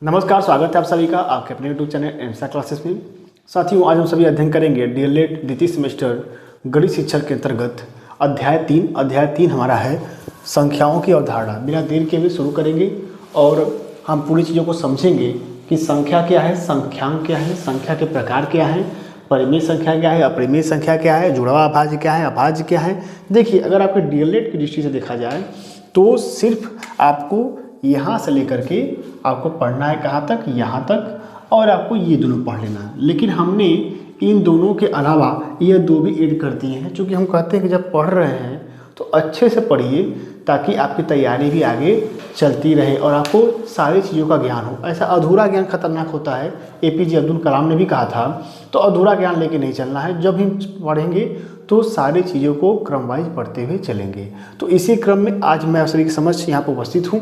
नमस्कार, स्वागत है आप सभी का आपके अपने यूट्यूब चैनल एमसा क्लासेस में। साथियों, आज हम सभी अध्ययन करेंगे डीएलएड द्वितीय सेमेस्टर गणित शिक्षक के अंतर्गत अध्याय 3 हमारा है संख्याओं की अवधारणा। बिना देर के हुए शुरू करेंगे और हम पूरी चीज़ों को समझेंगे कि संख्या क्या है, संख्यांक क्या है, संख्या के प्रकार क्या हैं, परिमेय संख्या क्या है, अपरिमेय संख्या क्या है, जुड़ा हुआ अभाज्य क्या है, अभाज्य क्या है। देखिए, अगर आपके डीएलएड की दृष्टि से देखा जाए तो सिर्फ आपको यहाँ से लेकर के आपको पढ़ना है कहाँ तक, यहाँ तक, और आपको ये दोनों पढ़ लेना है। लेकिन हमने इन दोनों के अलावा ये दो भी ऐड कर दिए हैं, क्योंकि हम कहते हैं कि जब पढ़ रहे हैं तो अच्छे से पढ़िए ताकि आपकी तैयारी भी आगे चलती रहे और आपको सारी चीज़ों का ज्ञान हो। ऐसा अधूरा ज्ञान खतरनाक होता है, एपीजे अब्दुल कलाम ने भी कहा था। तो अधूरा ज्ञान लेके नहीं चलना है। जब हम पढ़ेंगे तो सारी चीज़ों को क्रम वाइज पढ़ते हुए चलेंगे। तो इसी क्रम में आज मैं आप सभी की समझ यहाँ पर उपस्थित हूँ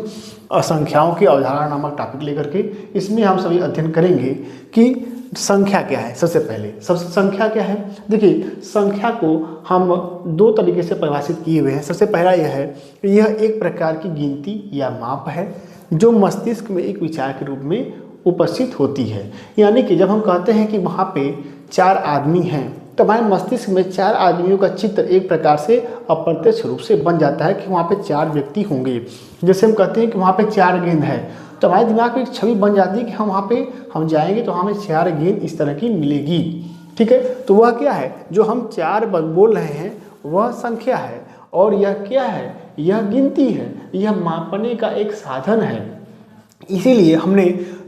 संख्याओं की अवधारणा नामक टॉपिक लेकर के। इसमें हम सभी अध्ययन करेंगे कि संख्या क्या है। सबसे पहले संख्या क्या है। देखिए, संख्या को हम दो तरीके से परिभाषित किए हुए हैं। सबसे पहला यह है कि यह एक प्रकार की गिनती या माप है जो मस्तिष्क में एक विचार के रूप में उपस्थित होती है। यानी कि जब हम कहते हैं कि वहाँ पे 4 आदमी हैं तो हमारे मस्तिष्क में 4 आदमियों का चित्र एक प्रकार से अप्रत्यक्ष रूप से बन जाता है कि वहाँ पे 4 व्यक्ति होंगे। जैसे हम कहते हैं कि वहाँ पे 4 गेंद है तो हमारे दिमाग में एक छवि बन जाती है कि हम वहाँ पे हम जाएंगे तो हमें 4 गेंद इस तरह की मिलेगी। ठीक है, तो वह क्या है जो हम 4 बोल रहे हैं, वह संख्या है। और यह क्या है, यह गिनती है, यह मापने का एक साधन है। इसीलिए हमने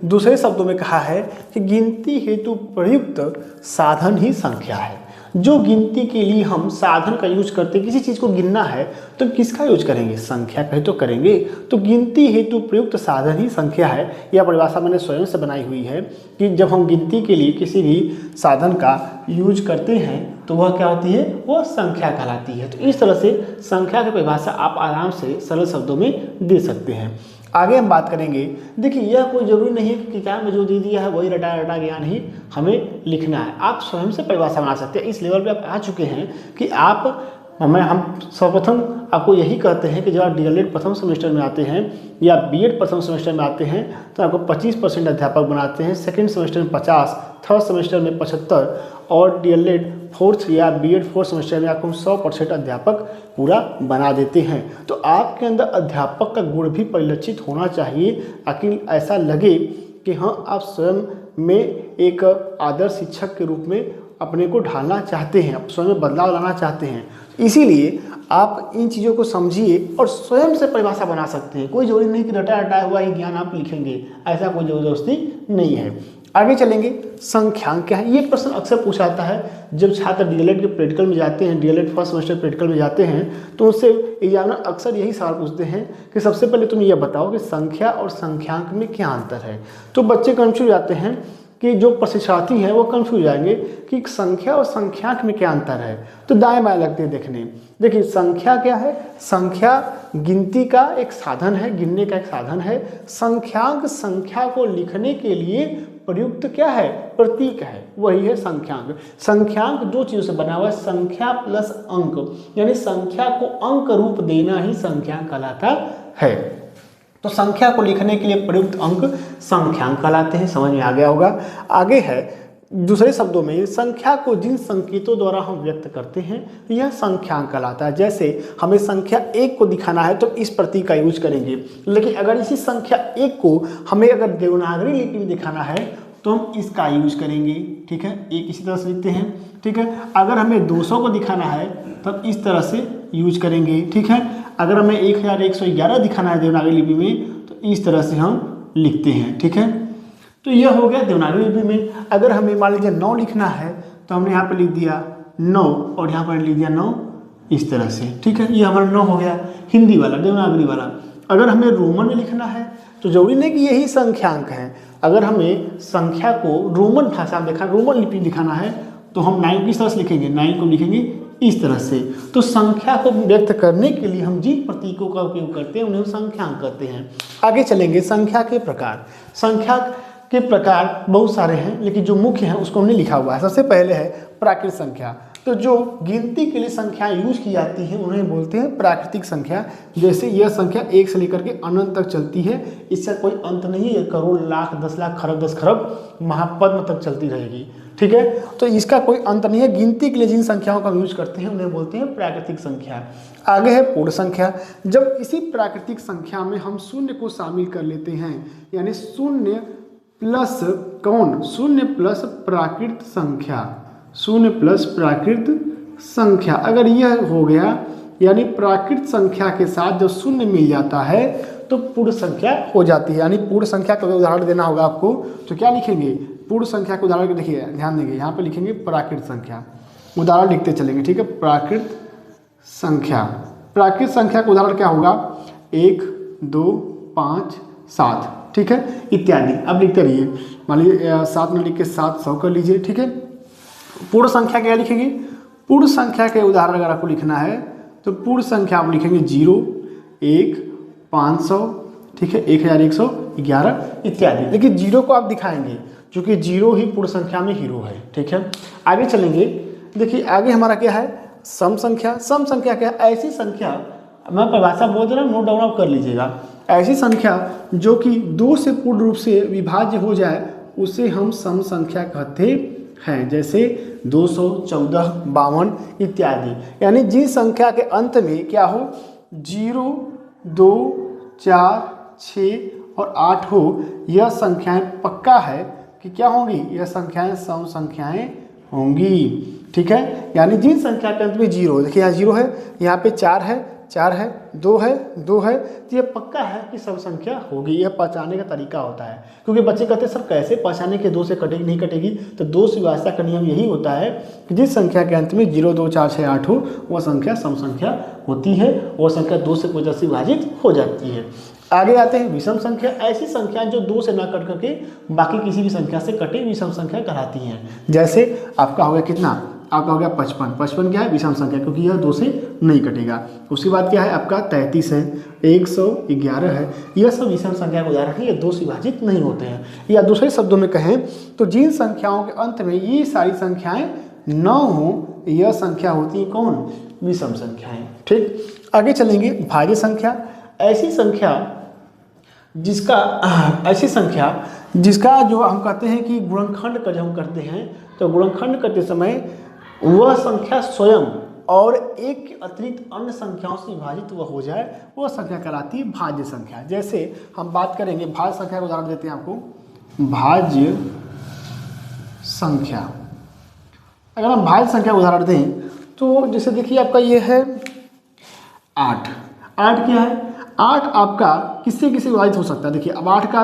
दूसरे शब्दों में कहा है कि गिनती हेतु प्रयुक्त साधन ही संख्या है। जो गिनती के लिए हम साधन का यूज करते हैं, किसी चीज़ को गिनना है तो किसका यूज करेंगे, संख्या का ही तो करेंगे। तो गिनती हेतु प्रयुक्त साधन ही संख्या है। यह परिभाषा मैंने स्वयं से बनाई हुई है कि जब हम गिनती के लिए किसी भी साधन का यूज करते हैं तो वह क्या होती है, वह संख्या कहलाती है। तो इस तरह से संख्या की परिभाषा आप आराम से सरल शब्दों में दे सकते हैं। आगे हम बात करेंगे। देखिए, यह कोई ज़रूरी नहीं है कि किताब में जो दे दिया है वही रटा रटा ज्ञान ही हमें लिखना है। आप स्वयं से परिभाषा बना सकते हैं। इस लेवल पे आप आ चुके हैं कि हम सर्वप्रथम आपको यही कहते हैं कि जब आप डीएलएड प्रथम सेमेस्टर में आते हैं या बीएड प्रथम सेमेस्टर में आते हैं तो आपको 25% अध्यापक बनाते हैं, सेकेंड सेमेस्टर में 50, थर्ड सेमेस्टर में 75 और डीएलएड फोर्थ या बीएड फोर्थ सेमेस्टर में आपको 100% अध्यापक पूरा बना देते हैं। तो आपके अंदर अध्यापक का गुण भी परिलक्षित होना चाहिए ताकि ऐसा लगे कि हाँ, आप स्वयं में एक आदर्श शिक्षक के रूप में अपने को ढालना चाहते हैं, आप स्वयं में बदलाव लाना चाहते हैं। इसीलिए आप इन चीज़ों को समझिए और स्वयं से परिभाषा बना सकते हैं। कोई जरूरी नहीं कि रटा रटाया हुआ ही ज्ञान आप लिखेंगे, ऐसा कोई जबरदस्ती नहीं है। आगे चलेंगे। संख्यांक क्या है, ये प्रश्न अक्सर पूछा जाता है जब छात्र डीएलएड के प्रैक्टिकल में जाते हैं, डीएलएड फर्स्ट सेमेस्टर प्रैक्टिकल में जाते हैं तो उससे एग्जामिनर अक्सर यही सवाल पूछते हैं कि सबसे पहले तुम ये बताओ कि संख्या और संख्यांक में क्या अंतर है। तो बच्चे कंफ्यूज जाते हैं कि जो प्रशिक्षार्थी हैं वो कंफ्यूज जाएंगे कि संख्या और संख्यांक में क्या अंतर है। तो दाएं बाएं लगते हैं देखने। देखिए, संख्या क्या है, संख्या गिनती का एक साधन है, गिनने का एक साधन है। संख्यांक संख्या को लिखने के लिए प्रयुक्त क्या है, प्रतीक है, वही है संख्यांक। संख्यांक दो चीजों से बना हुआ है, संख्या प्लस अंक, यानी संख्या को अंक रूप देना ही संख्यांक कहलाता है। तो संख्या को लिखने के लिए प्रयुक्त अंक संख्यांक कहलाते हैं। समझ में आ गया होगा। आगे है, दूसरे शब्दों में संख्या को जिन संकेतों द्वारा हम व्यक्त करते हैं यह संख्यांक कहलाता है। जैसे हमें संख्या 1 को दिखाना है तो इस प्रतीक का यूज करेंगे, लेकिन अगर इसी संख्या 1 को हमें अगर देवनागरी लिपि में दिखाना है तो हम इसका यूज करेंगे। ठीक है, एक इसी तरह से लिखते हैं। ठीक है, अगर हमें 200 को दिखाना है तब इस तरह से यूज करेंगे। ठीक है, अगर हमें 1111 दिखाना है देवनागरी लिपि में तो इस तरह से हम लिखते हैं। ठीक है, तो यह हो गया देवनागरी लिपि में। अगर हमें मान लीजिए 9 लिखना है तो हमने यहाँ पर लिख दिया 9 और यहाँ पर लिख दिया 9 इस तरह से। ठीक है, ये हमारा 9 हो गया हिंदी वाला, देवनागरी वाला। अगर हमें रोमन में लिखना है तो जरूरी नहीं कि यही संख्यांक है। अगर हमें संख्या को रोमन भाषा में रोमन लिपि दिखाना है तो हम 9 किस तरह से लिखेंगे, 9 को लिखेंगे इस तरह से। तो संख्या को व्यक्त करने के लिए हम जिन प्रतीकों का उपयोग करते हैं उन्हें संख्यांक कहते हैं। आगे चलेंगे। संख्या के प्रकार। संख्या के प्रकार बहुत सारे हैं लेकिन जो मुख्य हैं उसको हमने लिखा हुआ है। सबसे पहले है प्राकृत संख्या। तो जो गिनती के लिए संख्याएं यूज की जाती हैं उन्हें बोलते हैं प्राकृतिक संख्या। जैसे यह संख्या 1 से लेकर के अनंत तक चलती है, इसका कोई अंत नहीं है, करोड़ लाख 10 लाख खरब 10 खरब महापद्म तक चलती रहेगी, ठीक है। तो इसका कोई अंत नहीं है। गिनती के लिए जिन संख्याओं का यूज करते हैं उन्हें बोलते हैं प्राकृतिक संख्या। आगे है पूर्ण संख्या। जब इसी प्राकृतिक संख्या में हम शून्य को शामिल कर लेते हैं, यानी शून्य प्लस कौन, शून्य प्लस प्राकृत संख्या, शून्य प्लस प्राकृत संख्या, अगर यह हो गया यानी प्राकृत संख्या के साथ जब शून्य मिल जाता है तो पूर्ण संख्या हो जाती है। यानी पूर्ण संख्या का उदाहरण देना होगा आपको, तो क्या लिखेंगे, पूर्ण संख्या के उदाहरण देखिए, ध्यान देंगे यहाँ पे लिखेंगे प्राकृत संख्या, उदाहरण लिखते चलेंगे, ठीक है। प्राकृत संख्या, प्राकृत संख्या का उदाहरण क्या होगा, 1 2 5 7, ठीक है, इत्यादि। अब लिखते रहिए, मान लीजिए 7 में लिख के 700 कर लीजिए, ठीक है। पूर्ण संख्या क्या लिखेंगे, पूर्ण संख्या के उदाहरण अगर आपको लिखना है तो पूर्ण संख्या आप लिखेंगे 0 1 500, ठीक है, 1111 इत्यादि। लेकिन 0 को आप दिखाएंगे क्योंकि 0 ही पूर्ण संख्या में हीरो है, ठीक है। आगे चलेंगे, देखिए आगे हमारा क्या है, सम संख्या। सम संख्या क्या है, ऐसी संख्या, मैं परिभाषा बोल दे रहा हूँ, नोट डाउन आप कर लीजिएगा। ऐसी संख्या जो कि 2 से पूर्ण रूप से विभाज्य हो जाए उसे हम सम संख्या कहते हैं, जैसे 200 14 52 इत्यादि। यानी जिस संख्या के अंत में क्या हो, 0 2 4 6 और 8 हो, यह संख्याएं पक्का है कि क्या होंगी, यह संख्याएं सम संख्याएं होंगी, ठीक है। यानी जिन संख्या के अंत में 0, देखिए यहाँ 0 है, यहाँ पे 4 है 4 है, 2 है 2 है, तो यह पक्का है कि सम संख्या होगी। यह पहचानने का तरीका होता है, क्योंकि बच्चे कहते हैं सर कैसे पहचाने के 2 से कटेगी नहीं कटेगी, तो 2 से विभाज्यता का नियम यही होता है कि जिस संख्या के अंत में 0 2 4 6 8 हो वह संख्या सम संख्या होती है, वह संख्या 2 से कोई से विभाजित हो जाती है। आगे आते हैं विषम संख्या। ऐसी संख्या जो 2 से न कट करके बाकी किसी भी संख्या से कटे विषम संख्या कहलाती हैं। जैसे आपका हो गया कितना, आपका हो गया 55, 55 क्या है, विषम संख्या, क्योंकि यह 2 से नहीं कटेगा। उसके बाद क्या है आपका 33 है, 111 है, यह सब विषम संख्या का उदाहरण है, ये 2 से विभाजित नहीं होते हैं। या दूसरे शब्दों में कहें तो जिन संख्याओं के अंत में ये सारी संख्याएं न हो, यह संख्या होती है कौन, विषम संख्याएं, ठीक। आगे चलेंगे, भाज्य संख्या। ऐसी संख्या जिसका जो हम कहते हैं कि गुणनखंड का जब हम करते हैं तो गुणनखंड करते समय वह संख्या स्वयं और एक के अतिरिक्त अन्य संख्याओं से विभाजित वह हो जाए, वह संख्या कहलाती है भाज्य संख्या। जैसे हम बात करेंगे भाज्य संख्या का उदाहरण देते हैं आपको, भाज्य संख्या। अगर हम भाज्य संख्या उदाहरण दें तो जैसे देखिए आपका ये है 8, 8 क्या है, 8 आपका किससे किससे विभाजित हो सकता है। देखिए अब 8 का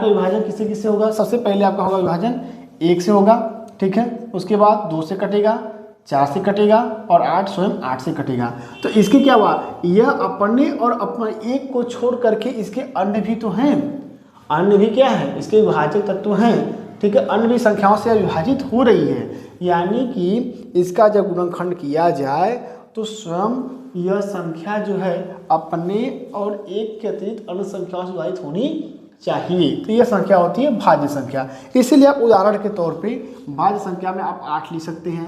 विभाजन किससे किससे होगा, सबसे पहले आपका होगा विभाजन 1 से होगा, ठीक है। उसके बाद 2 से कटेगा, 4 से कटेगा और 8 स्वयं 8 से कटेगा। तो इसके क्या हुआ, यह अपने और अपना एक को छोड़ करके इसके अन्य भी तो हैं, अन्य भी क्या है, इसके विभाजक तत्व हैं, ठीक है। अन्य भी संख्याओं से विभाजित हो रही है, यानी कि इसका जब गुणनखंड किया जाए तो स्वयं यह संख्या जो है अपने और एक के अतिरिक्त अन्य संख्याओं से विभाजित होनी चाहिए, तो यह संख्या होती है भाज्य संख्या। इसीलिए आप उदाहरण के तौर पे भाज्य संख्या में आप 8 लिख सकते हैं,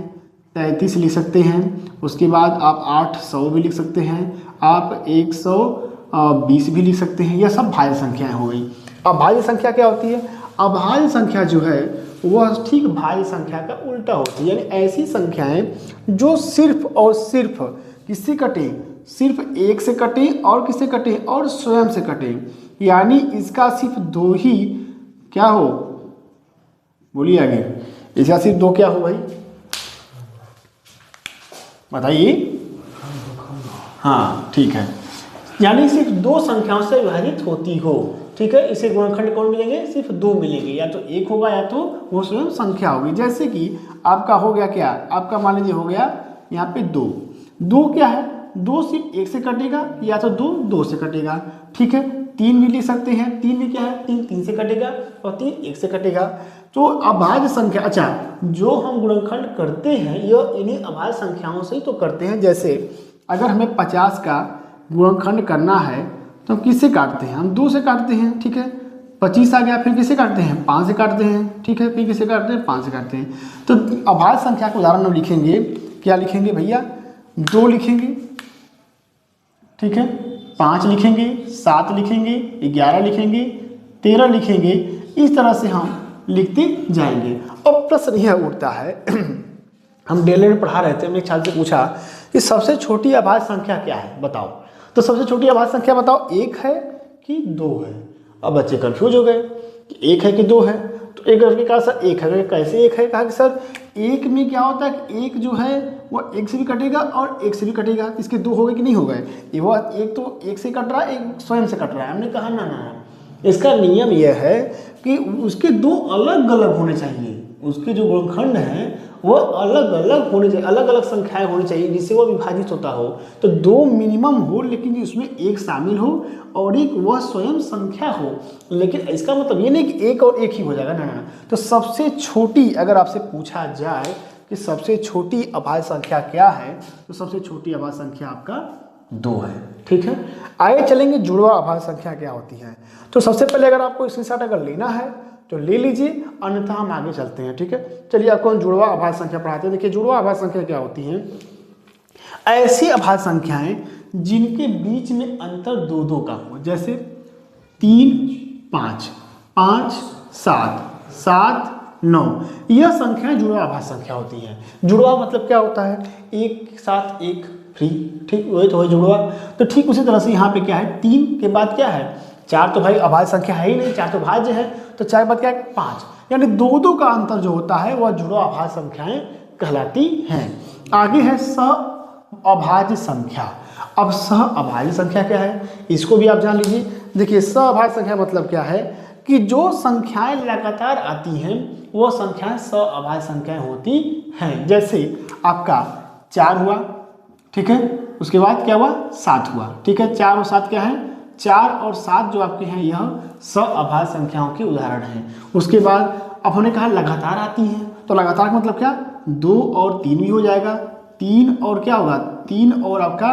33 लिख सकते हैं, उसके बाद आप 800 भी लिख सकते हैं, आप 120 भी लिख सकते हैं, यह सब भाज्य संख्याएं हो गई। अब भाज्य संख्या क्या होती है, अभाज्य संख्या जो है वह ठीक भाज्य संख्या का उल्टा होती है। यानी ऐसी संख्याएं जो सिर्फ और सिर्फ किससे कटे, सिर्फ 1 से कटे और किससे कटे, और स्वयं से कटे। यानी इसका सिर्फ 2 ही क्या हो, बोलिए आगे, इसका सिर्फ 2 क्या हो भाई, बताइए। हाँ ठीक है, यानी सिर्फ 2 संख्याओं से विभाजित होती हो, ठीक है। इसे गुणनखंड कौन मिलेंगे, सिर्फ 2 मिलेंगे, या तो 1 होगा या तो वो स्वयं संख्या होगी। जैसे कि आपका हो गया क्या, आपका मान लीजिए हो गया यहाँ पे 2 क्या है, 2 सिर्फ 1 से कटेगा या तो 2 से कटेगा, ठीक है। 3 भी लिख सकते हैं, 3 भी क्या है, 3 से कटेगा और 3 1 से कटेगा। तो अभाज्य संख्या, अच्छा जो हम गुणनखंड करते हैं यह इन्हीं अभाज्य संख्याओं से ही तो करते हैं। जैसे अगर हमें 50 का गुणनखंड करना है तो हम किससे काटते हैं, हम 2 से काटते हैं, ठीक है। 25 आ गया, फिर किससे काटते हैं, 5 से काटते हैं, ठीक है। फिर किससे काटते हैं, 5 से काटते हैं। तो अभाज्य संख्या का उदाहरण हम लिखेंगे क्या लिखेंगे भैया, 2 लिखेंगे, ठीक है, 5 लिखेंगे, 7 लिखेंगे, 11 लिखेंगे, 13 लिखेंगे। इस तरह से हम लिखते जाएंगे। अब प्रश्न यह उठता है हम डेली में पढ़ा रहे थे, हमने एक छात्र से पूछा कि सबसे छोटी अभाज्य संख्या क्या है बताओ। तो सबसे छोटी अभाज्य संख्या बताओ 1 है कि 2 है। अब बच्चे कंफ्यूज हो गए कि 1 है कि 2 है। तो एक करके कहा सर 1 है, कैसे 1 है, कहा कि सर 1 में क्या होता है कि 1 जो है वो 1 से भी कटेगा और 1 से भी कटेगा, इसके 2 हो गए कि नहीं हो गए। वो 1 तो 1 से कट रहा है, 1 स्वयं से कट रहा है। हमने कहा ना, इसका नियम यह है कि उसके 2 अलग अलग होने चाहिए, उसके जो गुणनखंड हैं वो अलग अलग होने चाहिए, अलग अलग संख्याएं होनी चाहिए जिससे वो विभाजित होता हो। तो 2 मिनिमम हो, लेकिन उसमें 1 शामिल हो और एक वह स्वयं संख्या हो। लेकिन इसका मतलब ये नहीं कि 1 और 1 ही हो जाएगा, ना। तो सबसे छोटी, अगर आपसे पूछा जाए कि सबसे छोटी अभाज्य संख्या क्या है, तो सबसे छोटी अभाज्य संख्या आपका 2 है, ठीक है। आगे चलेंगे जुड़वा अभाज्य संख्या क्या होती है। तो सबसे पहले अगर आपको स्क्रीनशॉट अगर लेना है तो ले लीजिए, अन्यथा हम आगे चलते हैं, ठीक है। चलिए आपको जुड़वा अभाज्य संख्या पढ़ाते हैं। देखिए जुड़वा अभाज्य संख्या क्या होती है, ऐसी अभाज्य संख्याएं जिनके बीच में अंतर 2-2 का हो, जैसे 3, 5, 5, 7, 7, 9, यह संख्याएं जुड़वा अभाज्य संख्या होती हैं। जुड़वा मतलब क्या होता है, एक साथ एक फ्री, ठीक, वही तो है जुड़वा। तो ठीक उसी तरह से यहाँ पे क्या है, 3 के बाद क्या है 4, तो भाई अभाज्य संख्या है ही नहीं, 4 तो भाज्य है, तो 4 के बाद क्या है 5, यानी 2-2 का अंतर जो होता है वह जुड़वा अभाज्य संख्याएं कहलाती हैं। आगे है सहअभाज्य संख्या। अब सहअभाज्य संख्या क्या है, इसको भी आप जान लीजिए। देखिए सहअभाज्य संख्या मतलब क्या है कि जो संख्याएं लगातार आती हैं वह संख्याएं सहअभाज्य संख्याएं होती हैं। जैसे आपका 4 हुआ, ठीक है, उसके बाद क्या हुआ 7 हुआ, ठीक है। 4 और 7 क्या है, 4 और 7 जो आपके हैं यह सहअभाज्य संख्याओं के उदाहरण हैं। उसके बाद अब हमने कहा लगातार आती हैं, तो लगातार का मतलब क्या, 2 और 3 भी हो जाएगा, 3 और क्या होगा 3 और आपका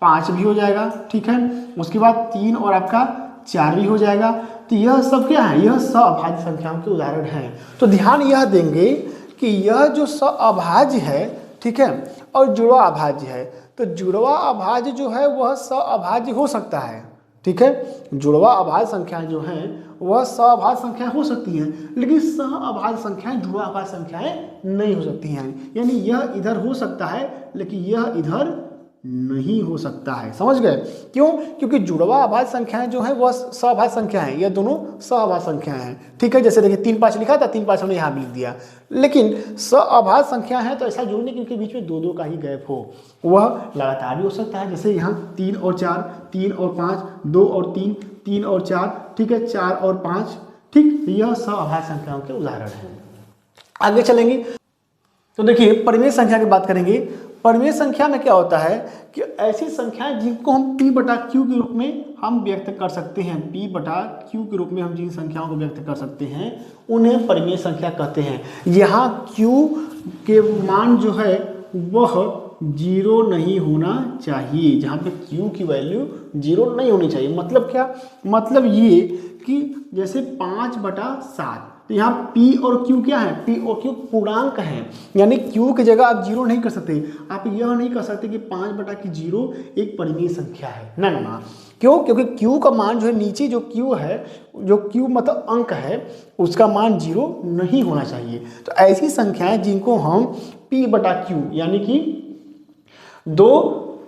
5 भी हो जाएगा, ठीक है। उसके बाद 3 और आपका 4 भी हो जाएगा। तो यह सब क्या है, यह सहअभाज्य संख्याओं के उदाहरण हैं। तो ध्यान यह देंगे कि यह जो सहअभाज्य है, ठीक है, और जुड़वा अभाज्य है। तो जुड़वा अभाज्य जो है वह सहअभाज्य हो सकता है, ठीक है। जुड़वा अभाज्य संख्याएं जो हैं वह सहअभाज्य संख्याएं हो सकती हैं, लेकिन सहअभाज्य संख्याएं जुड़वा अभाज्य संख्याएं नहीं हो सकती हैं। यानी यह इधर हो सकता है लेकिन यह इधर नहीं हो सकता है, समझ गए क्यों, क्योंकि जुड़वा अभाज्य संख्याएं जो है वह सहअभाज्य संख्या है, यह दोनों सहअभाज्य संख्याएं हैं, ठीक है। जैसे देखिए 3, 5 लिखा था, 3, 5 हमने यहाँ भी लिख दिया, लेकिन सहअभाज्य संख्या है तो ऐसा जोड़ने कि उनके बीच में 2-2 का ही गैप हो, वह लगातार भी हो सकता है। जैसे यहाँ 3 और 4, 3 और 5, 2 और 3, 3 और 4, ठीक है, 4 और 5, ठीक, यह सहअभाज्य संख्याओं के उदाहरण हैं। आगे चलेंगे तो देखिए परिमेय संख्या की बात करेंगे। परिमेय संख्या में क्या होता है कि ऐसी संख्याएं जिनको हम P/Q के रूप में हम व्यक्त कर सकते हैं, P/Q के रूप में हम जिन संख्याओं को व्यक्त कर सकते हैं उन्हें परिमेय संख्या कहते हैं। यहाँ Q के मान जो है वह 0 नहीं होना चाहिए, जहाँ पे Q की वैल्यू 0 नहीं होनी चाहिए। मतलब क्या, मतलब ये कि जैसे 5/7, तो यहाँ P और Q क्या है, P और Q पूर्णांक हैं, यानी Q की जगह आप 0 नहीं कर सकते। आप यह नहीं कर सकते कि 5/0 एक परिमेय संख्या है, ना ना ना। क्यों, क्योंकि Q का मान जो है नीचे जो Q है, जो Q मतलब अंक है, उसका मान 0 नहीं होना चाहिए। तो ऐसी संख्याएं जिनको हम P/Q यानी कि 2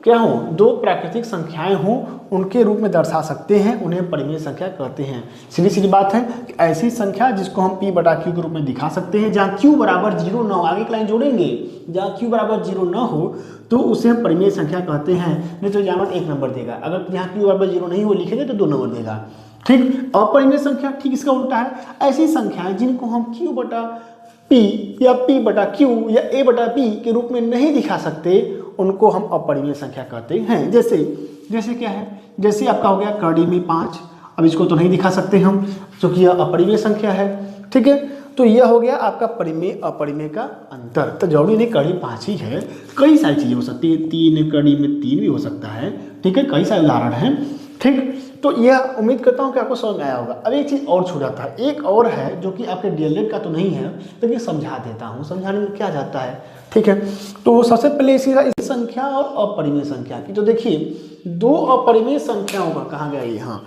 क्या हो, 2 प्राकृतिक संख्याएं हों उनके रूप में दर्शा सकते हैं, उन्हें परिमेय संख्या कहते हैं। सीधी सीधी बात है कि ऐसी संख्या जिसको हम P/Q के रूप में दिखा सकते हैं जहाँ Q बराबर 0 न हो, आगे की लाइन जोड़ेंगे, जहाँ Q बराबर 0 न हो तो उसे हम परिमेय संख्या कहते हैं। नहीं तो जानवर 1 नंबर देगा, अगर यहाँ Q बराबर 0 नहीं हो लिखेंगे तो 2 नंबर देगा, ठीक। अपरिमेय संख्या ठीक इसका उल्टा है, ऐसी संख्याएं जिनको हम Q/P या P/Q या A/P के रूप में नहीं दिखा सकते उनको हम अपरिमेय संख्या कहते हैं। जैसे क्या है, जैसे आपका हो गया कड़ी में 5, अब इसको तो नहीं दिखा सकते हम क्योंकि यह अपरिमेय संख्या है, ठीक है। तो यह हो गया आपका परिमेय अपरिमेय का अंतर। तो जरूरी नहीं कड़ी 5 ही है, कई सारी चीज़ें हो सकती है, 3 कड़ी में 3 भी हो सकता है, ठीक है, कई सारे उदाहरण हैं, ठीक। तो यह उम्मीद करता हूँ कि आपको समझ में आया होगा। अब एक चीज़ और छूट जाता है, एक और है जो कि आपके डीएलएड का तो नहीं है, लेकिन समझा देता हूँ। समझाने में क्या जाता है, ठीक है। तो सबसे पहले इसी संख्या और अपरिमेय संख्या की, तो देखिए दो अपरिमेय संख्याओं का, कहाँ गया ये, हाँ,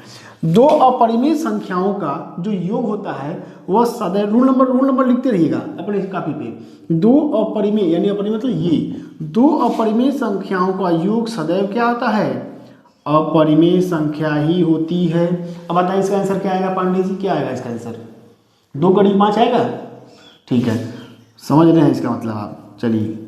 दो अपरिमेय संख्याओं का जो योग होता है वह सदैव, रूल नंबर लिखते रहिएगा अपने कॉपी पे। दो अपरिमेय यानी अपरिमेय मतलब ये दो अपरिमेय संख्याओं का योग सदैव क्या होता है, अपरिमेय संख्या ही होती है। अब बताइए इसका आंसर क्या आएगा पांडे जी, क्या आएगा इसका आंसर, 2 करीब 5 आएगा, ठीक है, समझ रहे हैं इसका मतलब आप। चलिए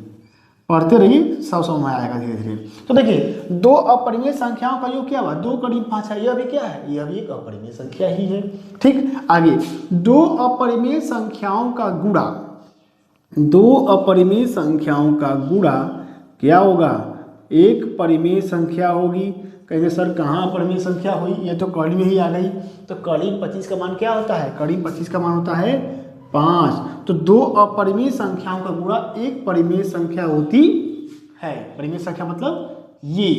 पढ़ते रहिए, सब समझ में आएगा धीरे धीरे। तो देखिए दो अपरिमेय संख्याओं का योग क्या हुआ, 2 करीब 5 है, यह भी क्या है, यह भी एक अपरिमेय संख्या ही है, ठीक। आगे, दो अपरिमेय संख्याओं का गुणा, दो अपरिमेय संख्याओं का गुणा क्या होगा, एक परिमेय संख्या होगी। कहेंगे सर कहाँ अपरिमेय संख्या हुई, ये तो कड़ी में ही आ गई। तो करीब 25 का मान क्या होता है, करीब 25 का मान होता है 5। तो दो अपरिमेय संख्याओं का गुणा एक परिमेय संख्या होती है। परिमेय संख्या मतलब ये,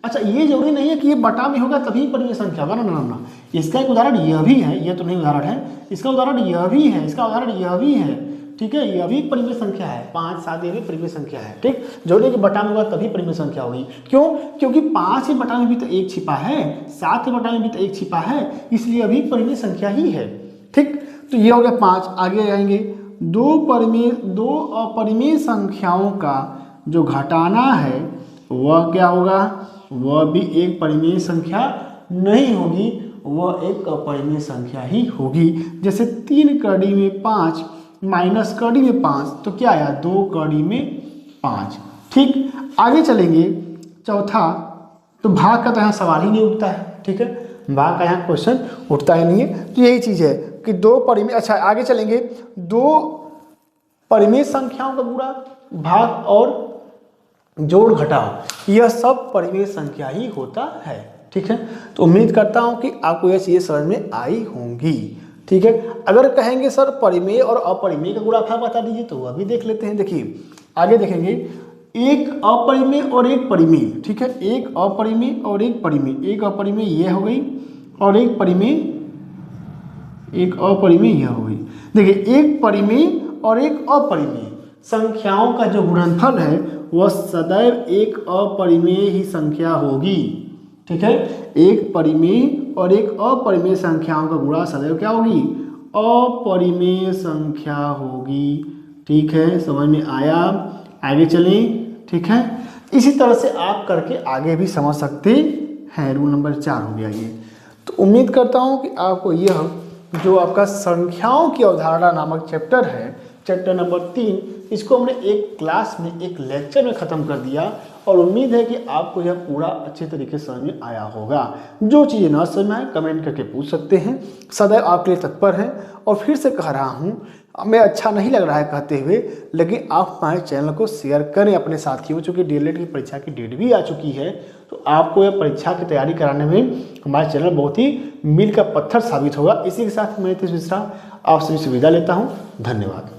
अच्छा ये जरूरी नहीं है कि ये बटा में होगा तभी परिमेय संख्या होगा, ना। इसका एक उदाहरण यह भी है, यह तो नहीं उदाहरण है, इसका उदाहरण यह भी है, इसका उदाहरण यह भी है, ठीक है। यह भी परिमेय संख्या है, 5 7 ये भी परिमेय संख्या है, ठीक। जरूरी कि बटा में होगा तभी परिमेय संख्या होगी, क्यों, क्योंकि 5 के बटा में भी तो 1 छिपा है, 7 के बटा में भी तो 1 छिपा है, इसलिए अभी परिमेय संख्या ही है, ठीक। तो ये हो गया 5। आगे आएंगे, दो अपरिमेय संख्याओं का जो घटाना है वह क्या होगा, वह भी एक परिमेय संख्या नहीं होगी, वह एक अपरिमेय संख्या ही होगी। जैसे 3 कड़ी में 5 माइनस कड़ी में 5, तो क्या आया, 2 कड़ी में 5, ठीक। आगे चलेंगे, चौथा, तो भाग का तो यहाँ सवाल ही नहीं उठता है, ठीक है, भाग का यहाँ क्वेश्चन उठता ही नहीं है। तो यही चीज़ है कि दो परिमेय, अच्छा आगे चलेंगे, दो परिमेय संख्याओं का गुणा, भाग और जोड़ घटाव, यह सब परिमेय संख्या ही होता है, ठीक है। तो उम्मीद करता हूँ कि आपको यह चीज़ें समझ में आई होंगी, ठीक है। अगर कहेंगे सर परिमेय और अपरिमेय का गुणाभाग बता दीजिए, तो वह भी देख लेते हैं। देखिए आगे देखेंगे, एक अपरिमेय और एक परिमेय, ठीक है, एक अपरिमेय और एक परिमेय, एक अपरिमेय यह हो गई और एक अपरिमेय यह हो गई। देखिए एक परिमेय और एक अपरिमेय संख्याओं का जो गुणनफल है वह सदैव एक अपरिमेय ही संख्या होगी, ठीक है। एक परिमेय और एक अपरिमेय संख्याओं का गुणा सदैव क्या होगी, अपरिमेय संख्या होगी, ठीक है, समझ में आया। आगे चलें, ठीक है। इसी तरह से आप करके आगे भी समझ सकते हैं। रूल नंबर 4 हो गया ये। तो उम्मीद करता हूँ कि आपको यह जो आपका संख्याओं की अवधारणा नामक चैप्टर है, चैप्टर नंबर 3, इसको हमने एक क्लास में, एक लेक्चर में ख़त्म कर दिया, और उम्मीद है कि आपको यह पूरा अच्छे तरीके से समझ में आया होगा। जो चीज़ें ना समझ में आए कमेंट करके पूछ सकते हैं, सदैव आपके लिए तत्पर हैं। और फिर से कह रहा हूँ, हमें अच्छा नहीं लग रहा है कहते हुए, लेकिन आप हमारे चैनल को शेयर करें अपने साथियों, चूँकि डीएलएड की परीक्षा की डेट भी आ चुकी है, तो आपको यह परीक्षा की तैयारी कराने में हमारा चैनल बहुत ही मील का पत्थर साबित होगा। इसी के साथ मैं नितीश मिश्रा आप सभी से विदा लेता हूँ। धन्यवाद।